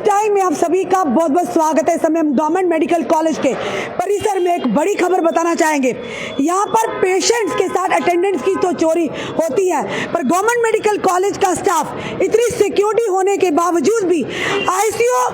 Time में आप सभी का बहुत बहुत स्वागत है। इस समय हम गवर्नमेंट मेडिकल कॉलेज के परिसर में एक बड़ी खबर बताना चाहेंगे। यहाँ पर पेशेंट्स के साथ अटेंडेंट्स की तो चोरी होती है, पर गवर्नमेंट मेडिकल कॉलेज का स्टाफ इतनी सिक्योरिटी होने के बावजूद भी आईसीयू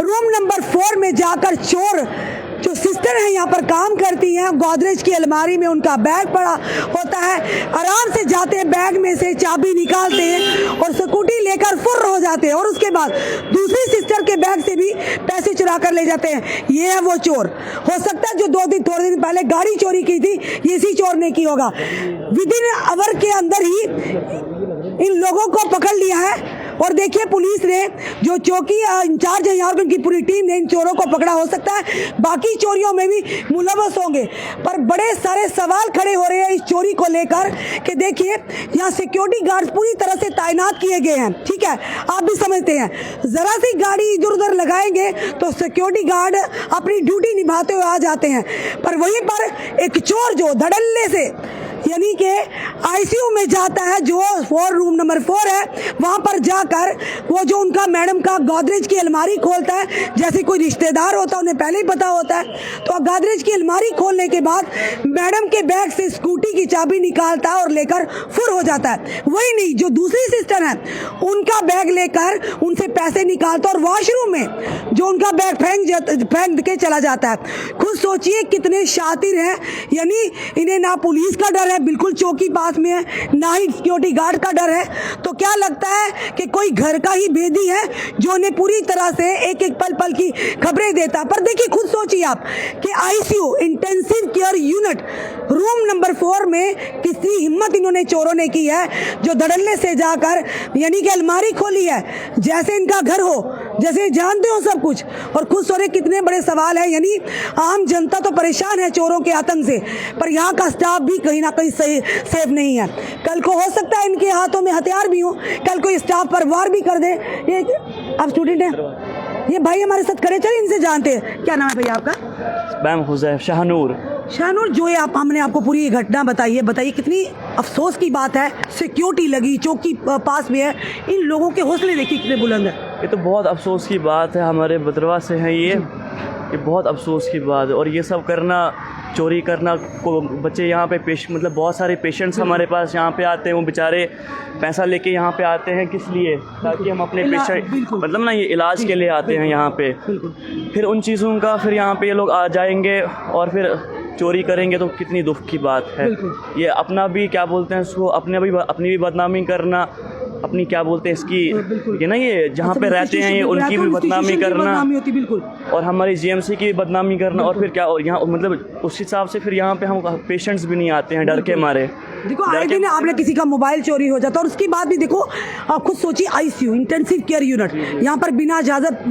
रूम नंबर 4 में जाकर चोर जो सिस्टर हैं यहाँ पर काम करती हैं, गोदरेज की अलमारी में उनका बैग पड़ा होता है, आराम से जाते हैं, बैग में से चाबी निकालते हैं और स्कूटी लेकर फुर्र हो जाते हैं और उसके बाद दूसरी सिस्टर के बैग से भी पैसे चुरा कर ले जाते हैं। ये है वो चोर। हो सकता है जो थोड़े दिन पहले गाड़ी चोरी की थी, ये इसी चोर ने की होगा। विद इन आवर के अंदर ही इन लोगों को पकड़ लिया है और देखिए पुलिस ने जो चौकी इंचार्ज है यहाँ, उनकी पूरी टीम ने इन चोरों को पकड़ा। हो सकता है बाकी चोरियों में भी मुलव्वस होंगे, पर बड़े सारे सवाल खड़े हो रहे हैं इस चोरी को लेकर कि देखिए यहाँ सिक्योरिटी गार्ड्स पूरी तरह से तैनात किए गए हैं। ठीक है, आप भी समझते हैं, जरा सी गाड़ी इधर उधर लगाएंगे तो सिक्योरिटी गार्ड अपनी ड्यूटी निभाते हुए आ जाते हैं, पर वहीं पर एक चोर जो धड़ल्ले से यानी कि आईसीयू में जाता है, जो रूम नंबर 4 है, वहां पर जाकर वो जो उनका मैडम का गोदरेज की अलमारी खोलता है, जैसे कोई रिश्तेदार होता है, उन्हें पहले ही पता होता है, तो गोदरेज की अलमारी खोलने के बाद मैडम के बैग से स्कूटी की चाबी निकालता है और लेकर फुर हो जाता है। वही नहीं, जो दूसरी सिस्टर है उनका बैग लेकर उनसे पैसे निकालता है और वॉशरूम में जो उनका बैग फेंक के चला जाता है। खुद सोचिए कितने शातिर हैं, यानी इन्हें ना पुलिस का डर है, बिल्कुल चौकी पास में है, ना ही सिक्योरिटी गार्ड का डर है। तो क्या लगता है कि कोई घर का ही भेदी है जो उन्हें पूरी तरह से एक एक पल पल की खबरें देता। पर देखिए खुद सोचिए आप कि ICU intensive care unit room number 4 में कितनी हिम्मत इन्होंने चोरों ने की है, जो धड़ल्ले से जाकर यानी कि अलमारी खोली है, जैसे इनका घर हो, जैसे जानते हो सब कुछ। और खुद सोरे कितने बड़े सवाल है, यानी आम जनता तो परेशान है चोरों के आतंक से, पर यहाँ का स्टाफ भी कहीं ना कहीं सेफ नहीं है। कल को हो सकता है इनके हाथों में हथियार भी हो, कल को स्टाफ पर वार भी कर दे। ये आप स्टूडेंट हैं, ये भाई हमारे साथ खड़े, चले इनसे जानते हैं। क्या नाम है भैया आपका? मैम हुज़ैफ शाहनूर। शाहनूर, जो है हमने आपको पूरी ये घटना बताइए, बताइए कितनी अफसोस की बात है। सिक्योरिटी लगी, चौकी पास में है, इन लोगों के हौसले देखिए कितने बुलंद है। ये तो बहुत अफसोस की बात है, हमारे बदरवा से हैं ये बहुत अफसोस की बात है। और ये सब करना, चोरी करना, को बच्चे यहाँ पे मतलब बहुत सारे पेशेंट्स हमारे पास यहाँ पे आते हैं, वो बेचारे पैसा लेके यहाँ पे आते हैं किस लिए, ताकि हम अपने पेशेंट मतलब ना ये इलाज के लिए आते हैं यहाँ पे। फिर उन चीज़ों का फिर यहाँ पे ये लोग आ जाएंगे और फिर चोरी करेंगे, तो कितनी दुख की बात है। ये अपना भी क्या बोलते हैं इसको, अपनी भी बदनामी करना, अपनी क्या बोलते हैं इसकी, ये ना ये जहाँ पे रहते हैं ये उनकी भी बदनामी करना, और हमारी जीएमसी की भी बदनामी करना, और फिर क्या, और यहाँ मतलब उस हिसाब से फिर यहाँ पे हम पेशेंट्स भी नहीं आते हैं डर के मारे। देखो आए दिन आपने किसी का मोबाइल चोरी हो जाता है, और उसके बाद भी देखो आप खुद सोचिए, आईसीयू इंटेंसिव केयर यूनिट, यहाँ पर बिना इजाज़त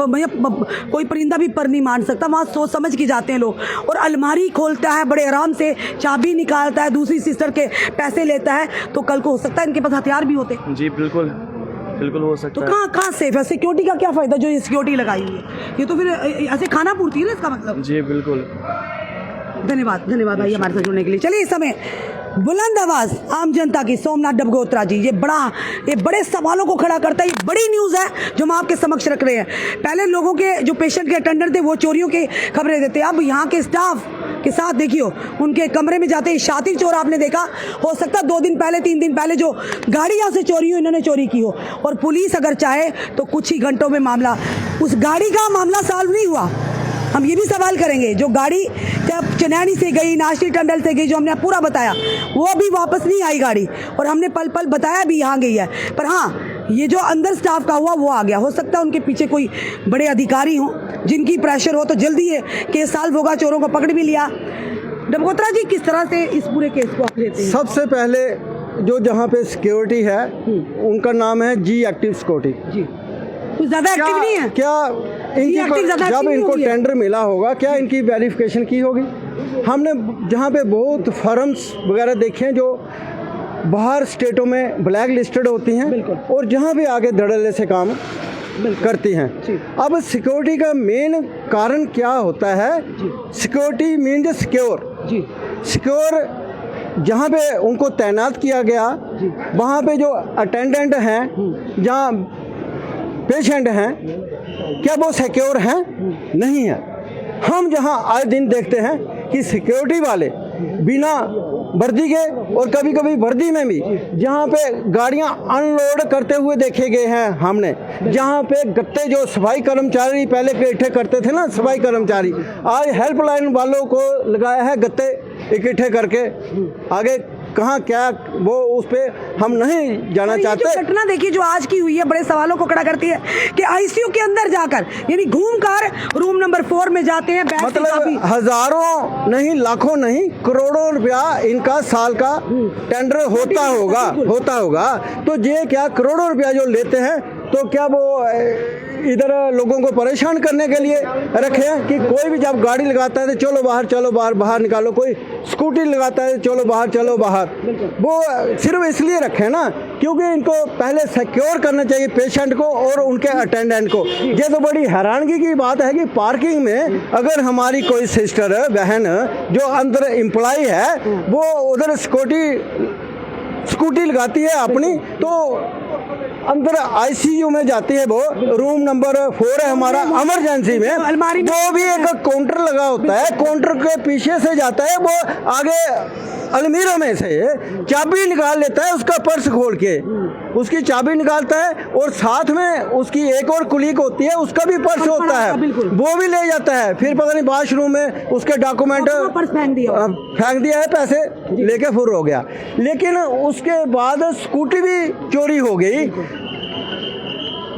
कोई परिंदा भी पर नहीं मान सकता, वहाँ सोच समझ के जाते हैं लोग। और अलमारी खोलता है, बड़े आराम से चाबी निकालता है, दूसरी सिस्टर के पैसे लेता है, तो कल को हो सकता है इनके पास हथियार भी होते। जी बिल्कुल हो सकता है। तो कहाँ सेफ है? सिक्योरिटी का क्या फ़ायदा जो ये सिक्योरिटी लगाई हुई है, ये तो फिर ऐसे खाना पूर्ति है ना इसका मतलब। जी बिल्कुल। धन्यवाद भाई हमारे साथ जुड़ने के लिए। चलिए इस समय बुलंद आवाज आम जनता की सोमनाथ डबगोत्रा जी, ये बड़े सवालों को खड़ा करता है। ये बड़ी न्यूज़ है जो हम आपके समक्ष रख रहे हैं। पहले लोगों के जो पेशेंट के अटेंडेंट थे वो चोरियों की खबरें देते, अब यहाँ के स्टाफ के साथ देखियो उनके कमरे में जाते ही शातिर चोर आपने देखा। हो सकता 2 दिन पहले 3 दिन पहले जो गाड़ी यहाँ से चोरी हो, इन्होंने चोरी की हो, और पुलिस अगर चाहे तो कुछ ही घंटों में मामला, उस गाड़ी का मामला सॉल्व नहीं हुआ। हम ये भी सवाल करेंगे, जो गाड़ी जब चनैनी से गई, नाशरी टंडल से गई, जो हमने पूरा बताया, वो अभी वापस नहीं आई गाड़ी, और हमने पल पल बताया भी यहाँ गई है। पर हाँ, ये जो अंदर स्टाफ का हुआ वो आ गया। हो सकता है उनके पीछे कोई बड़े अधिकारी हों जिनकी प्रेशर हो, तो जल्दी है केस सॉल्व होगा, चोरों को पकड़ भी लिया। डबगोत्रा जी, किस तरह से इस पूरे केस को आप लेते हैं? सबसे पहले जो जहाँ पे सिक्योरिटी है उनका नाम है जी एक्टिव सिक्योरिटी जी। कुछ ज़्यादा एक्टिव नहीं है क्या? इनकी जब इनको टेंडर मिला होगा, क्या इनकी वेरिफिकेशन की होगी? हमने जहाँ पे बहुत फर्म्स वगैरह देखे हैं जो बाहर स्टेटों में ब्लैक लिस्टेड होती हैं, और जहाँ भी आगे धड़ल्ले से काम करती हैं। अब सिक्योरिटी का मेन कारण क्या होता है? सिक्योरिटी मीन्स सिक्योर जहाँ पे उनको तैनात किया गया, वहाँ पे जो अटेंडेंट हैं, जहाँ पेशेंट हैं, क्या वो सिक्योर हैं? नहीं है। हम जहां आए दिन देखते हैं कि सिक्योरिटी वाले बिना वर्दी के और कभी कभी वर्दी में भी जहां पे गाड़ियां अनलोड करते हुए देखे गए हैं हमने, जहां पे गत्ते जो सफाई कर्मचारी पहले इकट्ठे करते थे ना, सफाई कर्मचारी, आज हेल्पलाइन वालों को लगाया है गत्ते इकट्ठे करके। आगे कहाँ क्या वो उस पे हम नहीं जाना चाहते। घटना देखिए जो आज की हुई है, बड़े सवालों को खड़ा करती है कि आईसीयू के अंदर जाकर यानी घूमकर रूम नंबर 4 में जाते हैं, मतलब हजारों नहीं, लाखों नहीं, करोड़ों रुपया इनका साल का टेंडर होता होगा। तो ये क्या करोड़ों रुपया जो लेते हैं, तो क्या वो इधर लोगों को परेशान करने के लिए रखे हैं कि कोई भी जब गाड़ी लगाता है तो चलो बाहर बाहर निकालो, कोई स्कूटी लगाता है चलो बाहर, वो सिर्फ इसलिए रखे हैं ना क्योंकि इनको पहले सिक्योर करना चाहिए पेशेंट को और उनके अटेंडेंट को। ये तो बड़ी हैरानगी की बात है कि पार्किंग में अगर हमारी कोई सिस्टर बहन जो अंदर एम्प्लॉय है वो उधर स्कूटी लगाती है अपनी, तो अंदर आईसीयू में जाती है, वो रूम नंबर 4 है हमारा, इमरजेंसी में अलमारी में वो भी एक काउंटर लगा होता है, काउंटर के पीछे से जाता है, वो आगे अलमीरा में से चाबी निकाल लेता है, उसका पर्स खोल के उसकी चाबी निकालता है और साथ में उसकी एक और कुलीग होती है, उसका भी पर्स होता है, वो भी ले जाता है। फिर पता नहीं वॉशरूम में उसके डॉक्यूमेंट फेंक दिया है, पैसे लेके फुर हो गया। लेकिन उसके बाद स्कूटी भी चोरी हो गई।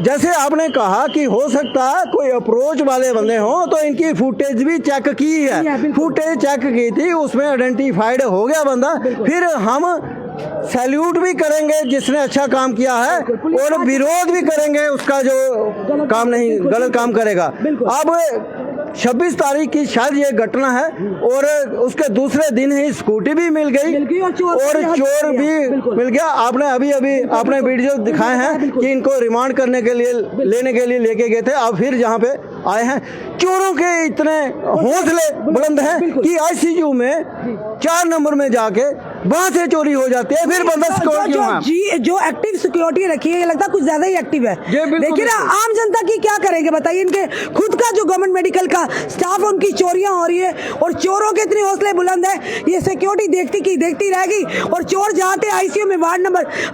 जैसे आपने कहा कि हो सकता है कोई अप्रोच वाले बंदे हों, तो इनकी फुटेज भी चेक की है, फुटेज चेक की थी, उसमें आइडेंटिफाइड हो गया बंदा। फिर हम सैल्यूट भी करेंगे जिसने अच्छा काम किया है और विरोध भी करेंगे उसका जो काम नहीं गलत काम करेगा। अब 26 तारीख की शायद ये घटना है और उसके दूसरे दिन ही स्कूटी भी मिल गई और चोर भी मिल गया। आपने अभी आपने वीडियो दिखाए हैं कि इनको रिमांड करने के लिए लेने के लिए लेके गए थे। अब फिर जहाँ पे आए हैं, चोरों के इतने हौसले बुलंद हैं कि आईसीयू में 4 नंबर में जाके वहां से चोरी हो जाती है। फिर बंदा सिक्योरिटी जो एक्टिव सिक्योरिटी रखी है, ये लगता है कुछ ज्यादा ही एक्टिव है। देखिए ना, आम जनता की क्या करेंगे बताइए। इनके खुद का जो गवर्नमेंट मेडिकल का स्टाफ, उनकी चोरियां हो रही है और चोरों के इतने हौसले बुलंद है, ये सिक्योरिटी देखती रहेगी और चोर जाते आईसीयू में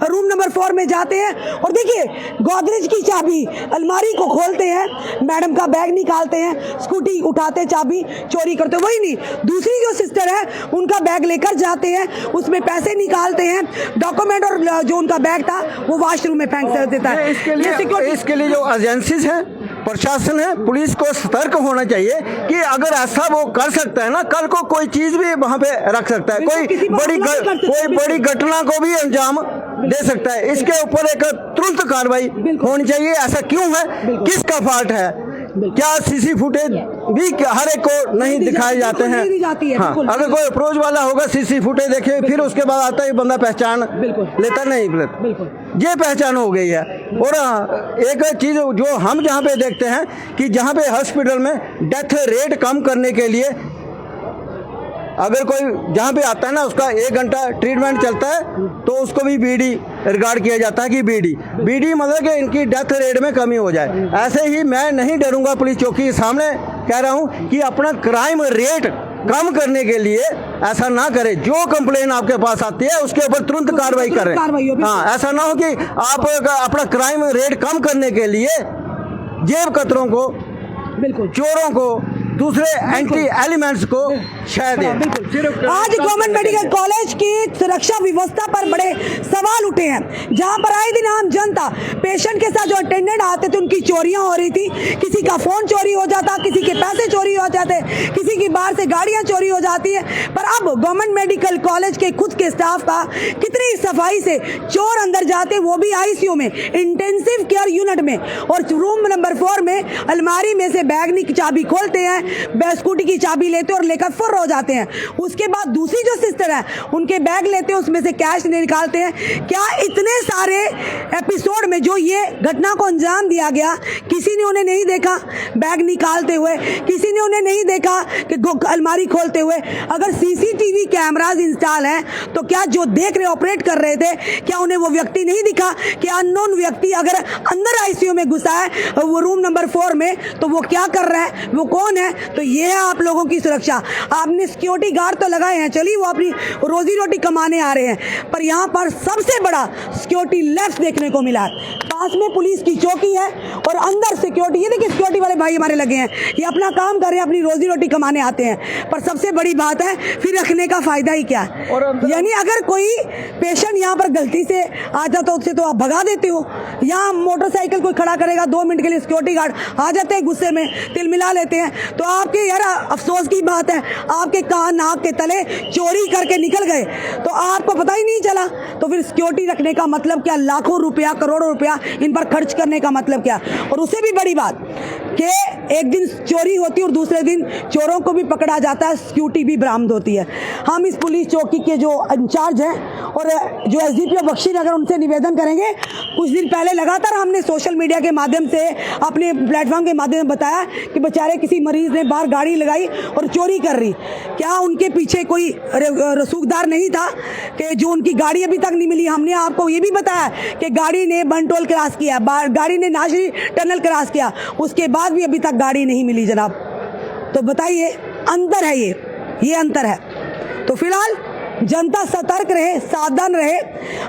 रूम नंबर 4 में जाते हैं और देखिए गोदरेज की चाबी अलमारी को खोलते हैं, मैडम का बैग निकालते हैं, स्कूटी उठाते, चाबी चोरी करते। वही नहीं, दूसरी जो सिस्टर है उनका बैग लेकर जाते हैं, उसमें पैसे निकालते हैं, डॉक्यूमेंट और जो उनका बैग था वो वॉशरूम में फेंक देता है। इसके लिए जो एजेंसीज हैं, प्रशासन है, पुलिस को सतर्क होना चाहिए कि अगर ऐसा वो कर सकता है ना, कल को कोई चीज भी वहां पे रख सकता है, कोई बड़ी घटना को भी अंजाम दे सकता है। इसके ऊपर एक तुरंत कार्रवाई होनी चाहिए। ऐसा क्यों है, किसका फॉल्ट है? क्या सीसी फुटेज भी हर एक को नहीं दिखाए जाते हैं? हाँ, अगर कोई अप्रोच वाला होगा सीसी फुटेज देखे, फिर उसके बाद आता है बंदा पहचान लेता नहीं, ये पहचान हो गई है। और एक चीज जो हम जहाँ पे देखते हैं कि जहाँ पे हॉस्पिटल में डेथ रेट कम करने के लिए अगर कोई जहाँ पे आता है ना, उसका 1 घंटा ट्रीटमेंट चलता है तो उसको भी बीडी रिगार्ड किया जाता है कि बीडी मतलब कि इनकी डेथ रेट में कमी हो जाए। ऐसे ही मैं नहीं डरूंगा, पुलिस चौकी के सामने कह रहा हूँ कि अपना क्राइम रेट कम करने के लिए ऐसा ना करे। जो कंप्लेन आपके पास आती है उसके ऊपर तुरंत कार्रवाई करें। हाँ, ऐसा ना हो कि आप अपना क्राइम रेट कम करने के लिए जेब कतरों को, चोरों को, दूसरे एंटी एलिमेंट्स को शह दें। आज गवर्नमेंट मेडिकल कॉलेज की सुरक्षा व्यवस्था पर बड़े सवाल उठे हैं, जहां पर आए दिन आम जनता पेशेंट के साथ जो अटेंडेंट आते थे उनकी चोरियां हो रही थी। किसी का फोन चोरी हो जाता, किसी के पैसे चोरी हो जाते, किसी की बाहर से गाड़ियां चोरी हो जाती है। पर अब गवर्नमेंट मेडिकल कॉलेज के खुद के स्टाफ का कितनी सफाई से चोर अंदर जाते, वो भी आईसीयू में, इंटेंसिव केयर यूनिट में, और रूम नंबर 4 में अलमारी में से बैग की चाबी खोलते हैं, स्कूटी की चाबी लेते हैं और लेकर फुर्र हो जाते हैं। उसके बाद दूसरी जो सिस्टर है उनके बैग लेते हैं, उसमें से कैश निकालते हैं। क्या इतने सारे एपिसोड में जो ये घटना को अंजाम दिया गया, किसी ने उन्हें नहीं देखा बैग निकालते हुए, किसी ने उन्हें नहीं देखा कि अलमारी खोलते हुए? अगर सीसीटीवी कैमराज इंस्टॉल हैं तो क्या जो देख रहे ऑपरेट कर रहे थे, क्या उन्हें वो व्यक्ति नहीं दिखा कि अननोन व्यक्ति अगर अंदर आईसीयू में घुसा है वो रूम नंबर 4 में, तो वो क्या कर रहा है, वो कौन है? तो ये है आप लोगों की सुरक्षा। आपने सिक्योरिटी गार्ड तो लगाए हैं, चलिए वो अपनी रोजी रोटी कमाने आ रहे हैं, पर यहाँ पर सबसे बड़ा सिक्योरिटी लेफ्ट देखने को मिला है। पास में पुलिस की चौकी है और अंदर सिक्योरिटी। ये देखिए सिक्योरिटी वाले भाई हमारे लगे हैं, ये अपना काम कर रहे हैं, अपनी रोजी रोटी कमाने आते हैं। पर सबसे बड़ी बात है फिर रखने का फायदा ही क्या है? यानी अगर कोई पेशेंट यहाँ पर गलती से आ जाता उससे तो आप भगा देते हो। यहाँ मोटरसाइकिल कोई खड़ा करेगा 2 मिनट के लिए, सिक्योरिटी गार्ड आ जाते हैं गुस्से में, तिल मिला लेते हैं। तो आपके यार अफसोस की बात है, आपके कान नाक के तले चोरी करके निकल गए तो आपको पता ही नहीं चला। तो फिर सिक्योरिटी रखने का मतलब क्या? लाखों रुपया करोड़ों रुपया इन पर खर्च करने का मतलब क्या? और उससे भी बड़ी बात कि एक दिन चोरी होती है और दूसरे दिन चोरों को भी पकड़ा जाता है, सिक्योरिटी भी बरामद होती है। हम इस पुलिस चौकी के जो इंचार्ज हैं और जो एसडीपीओ बख्शीनगर, उनसे निवेदन करेंगे। कुछ दिन पहले लगातार हमने सोशल मीडिया के माध्यम से, अपने प्लेटफॉर्म के माध्यम से बताया कि बेचारे किसी मरीज ने बाहर गाड़ी लगाई और चोरी कर रही। क्या उनके पीछे कोई रसूखदार नहीं था कि जो उनकी गाड़ी अभी तक नहीं मिली? हमने आपको ये भी बताया कि गाड़ी ने बनटोल क्रॉस किया, गाड़ी ने नाशरी टनल क्रॉस किया, उसके बाद भी अभी तक गाड़ी नहीं मिली जनाब। तो बताइए, अंतर है ये अंतर है। तो फिलहाल जनता सतर्क रहे, सावधान रहे।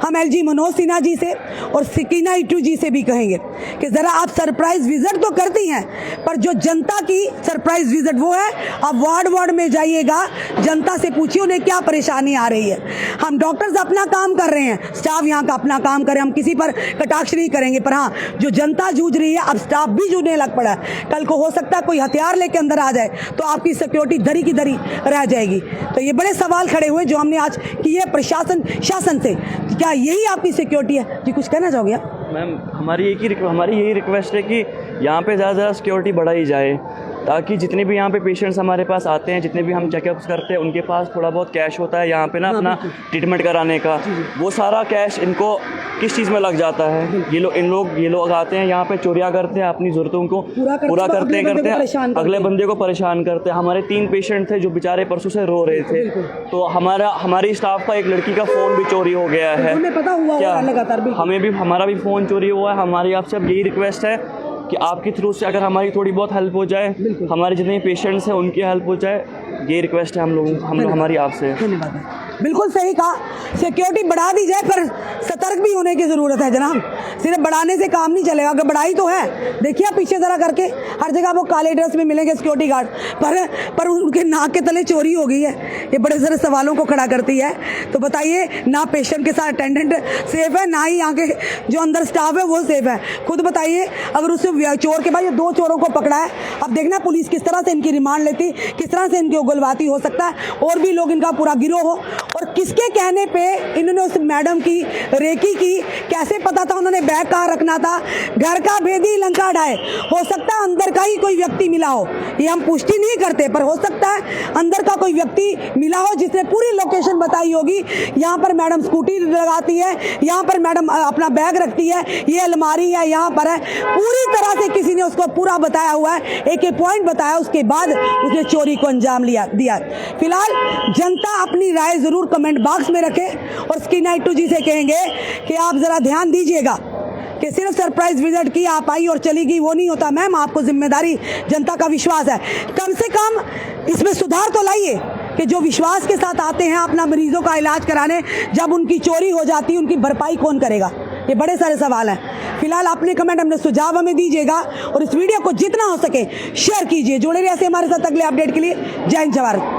हम एलजी मनोज सिन्हा जी से और सकीना इटू जी से भी कहेंगे कि ज़रा आप सरप्राइज विजिट तो करती हैं, पर जो जनता की सरप्राइज विजिट वो है, आप वार्ड में जाइएगा, जनता से पूछिए उन्हें क्या परेशानी आ रही है। हम डॉक्टर्स अपना काम कर रहे हैं, स्टाफ यहाँ का अपना काम करे, हम किसी पर कटाक्ष नहीं करेंगे, पर हाँ जो जनता जूझ रही है, अब स्टाफ भी जूझने लग पड़ा है। कल को हो सकता है कोई हथियार लेके अंदर आ जाए तो आपकी सिक्योरिटी धरी की धरी रह जाएगी। तो ये बड़े सवाल खड़े हुए जो हमने आज की है प्रशासन शासन से, क्या यही आपकी सिक्योरिटी है? जी कुछ कहना चाहोगे आप? मैम हमारी यही रिक्वेस्ट है कि यहाँ पे ज़्यादा सिक्योरिटी बढ़ाई जाए, ताकि जितने भी यहाँ पे पेशेंट्स हमारे पास आते हैं, जितने भी हम चेकअप्स करते हैं, उनके पास थोड़ा बहुत कैश होता है यहाँ पे ना अपना ट्रीटमेंट कराने का, वो सारा कैश इनको किस चीज़ में लग जाता है? ये लोग आते हैं यहाँ पे, चोरियाँ करते हैं, अपनी ज़रूरतों को पूरा करते हैं, अगले बंदे को परेशान करते हैं। हमारे 3 पेशेंट थे जो बेचारे परसों से रो रहे थे, तो हमारी स्टाफ का एक लड़की का फ़ोन भी चोरी हो गया है। पता हुआ क्या लगातार हमारा भी फ़ोन चोरी हुआ है। हमारी आपसे अब यही रिक्वेस्ट है कि आपके थ्रू से अगर हमारी थोड़ी बहुत हेल्प हो जाए, हमारे जितने पेशेंट्स हैं उनकी हेल्प हो जाए, ये रिक्वेस्ट है हमारी आपसे। धन्यवाद। बिल्कुल सही कहा, सिक्योरिटी बढ़ा दी जाए, पर सतर्क भी होने की ज़रूरत है जनाब। सिर्फ बढ़ाने से काम नहीं चलेगा, अगर बढ़ाई तो है, देखिए आप पीछे ज़रा करके, हर जगह वो काले ड्रेस में मिलेंगे सिक्योरिटी गार्ड, पर उनके नाक के तले चोरी हो गई है। ये बड़े सारे सवालों को खड़ा करती है। तो बताइए, ना पेशेंट के साथ अटेंडेंट सेफ है, ना ही यहाँ के जो अंदर स्टाफ है वो सेफ है। खुद बताइए, अगर उससे चोर के बाद ये 2 चोरों को पकड़ा है, अब देखना पुलिस किस तरह से इनकी रिमांड लेती, किस तरह से इनकी उगलवाती। हो सकता है और भी लोग इनका पूरा गिरोह हो, और किसके कहने पे इन्होंने उस मैडम की रेकी की? कैसे पता था उन्होंने बैग कहाँ रखना था? घर का भेदी लंका ढाए। हो सकता है अंदर का ही कोई व्यक्ति मिला हो, ये हम पुष्टि नहीं करते, पर हो सकता है अंदर का कोई व्यक्ति मिला हो जिसने पूरी लोकेशन बताई होगी। यहाँ पर मैडम स्कूटी लगाती है, यहाँ पर मैडम अपना बैग रखती है, ये अलमारी है यहाँ पर है, पूरी तरह से किसी ने उसको पूरा बताया हुआ है, एक पॉइंट बताया, उसके बाद उसने चोरी को अंजाम दिया। फिलहाल जनता अपनी राय जरूर कमेंट बॉक्स में रखे, और सकीना इटू जी से कहेंगे कि आप जरा ध्यान दीजिएगा कि सिर्फ सरप्राइज विजिट की आप आई और चली गई वो नहीं होता। मैम आपको जिम्मेदारी, जनता का विश्वास है, कम से कम इसमें सुधार तो लाइए कि जो विश्वास के साथ आते हैं अपना मरीजों का इलाज कराने, जब उनकी चोरी हो जाती है उनकी भरपाई कौन करेगा? ये बड़े सारे सवाल हैं। फिलहाल अपने कमेंट अपने सुझाव हमें दीजिएगा, और इस वीडियो को जितना हो सके शेयर कीजिए। जुड़े रहिए ऐसे हमारे साथ अगले अपडेट के लिए। जय हिंद, जय भारत।